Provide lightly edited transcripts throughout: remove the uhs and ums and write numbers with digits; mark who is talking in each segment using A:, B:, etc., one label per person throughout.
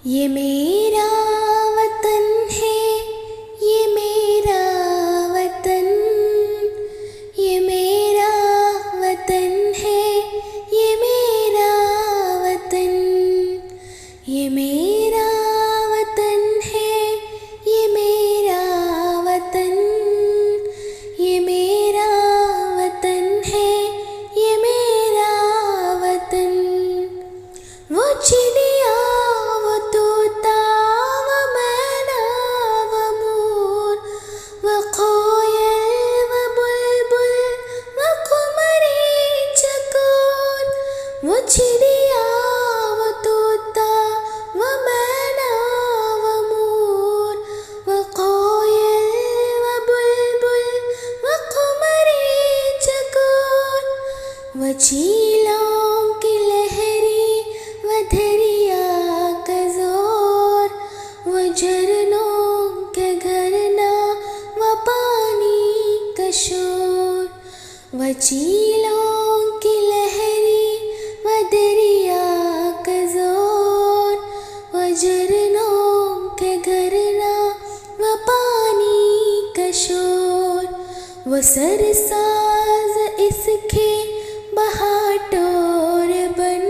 A: ये मेरा वतन है, ये मेरा वतन, ये मेरा वतन है, ये मेरा वतन, ये मेरा वतन है, ये मेरा वतन, ये मेरा वतन है, ये मेरा वतन। वो चिड़िया, वो तोता, वो मैना, वो मोर, वो कोयल, वो बुलबुल, वो कुमरी चकोर। वो चिड़िया, वो तोता, वो मैना, वो मोर, वो कोयल, वो बुलबुल, वो कुमरी चकोर। वो झीलों की लहरी, वो दरिया का जोर, वो झरनों के झरना, वो पानी का शोर। वो झीलों की लहरी, वो दरिया का जोर, वो झरनों के झरना, वो पानी का शोर। वो सरसाज इसके बहाटोर बन,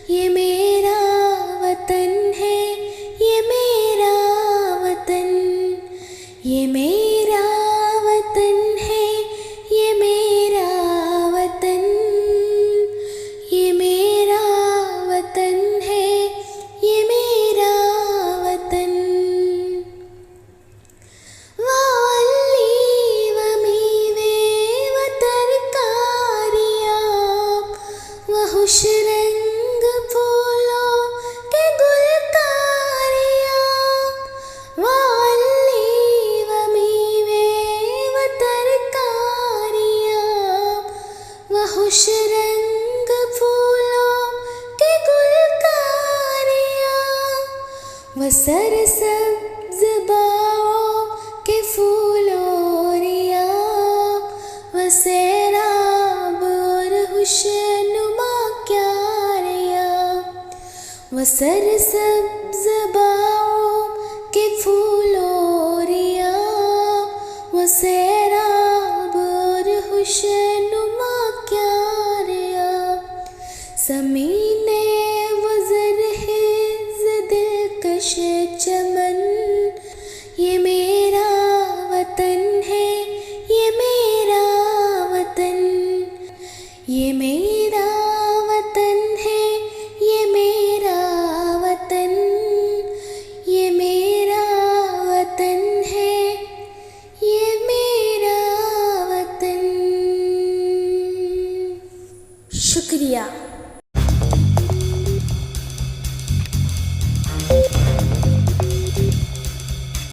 A: ये मेरा वतन है, ये मेरा वतन, ये मेरा वतन है, ये मेरा वतन, ये मेरा वतन है, ये मेरा वतन। वाली व मीवे व तरकारियाँ, व हुश रंग फूलों के गुलकारियाँ। वाली व मीवे व तरकारियाँ, व हुश रंग फूलों के गुलकारियाँ। व सरसब्ज़ बागों के फूलोरियाँ, व सैराब और हुस्नुमा क्यारियाँ। व सरसब्ज़ बागों के फूलोरियाँ, व सैराब और हुस्नुमा क्यारियाँ। ज़मीने वो ज़रहिज़ दिलकश चमन, ये मेरा वतन है, ये मेरा वतन, ये मेरा वतन है, ये मेरा वतन, ये मेरा वतन है, ये मेरा वतन। शुक्रिया।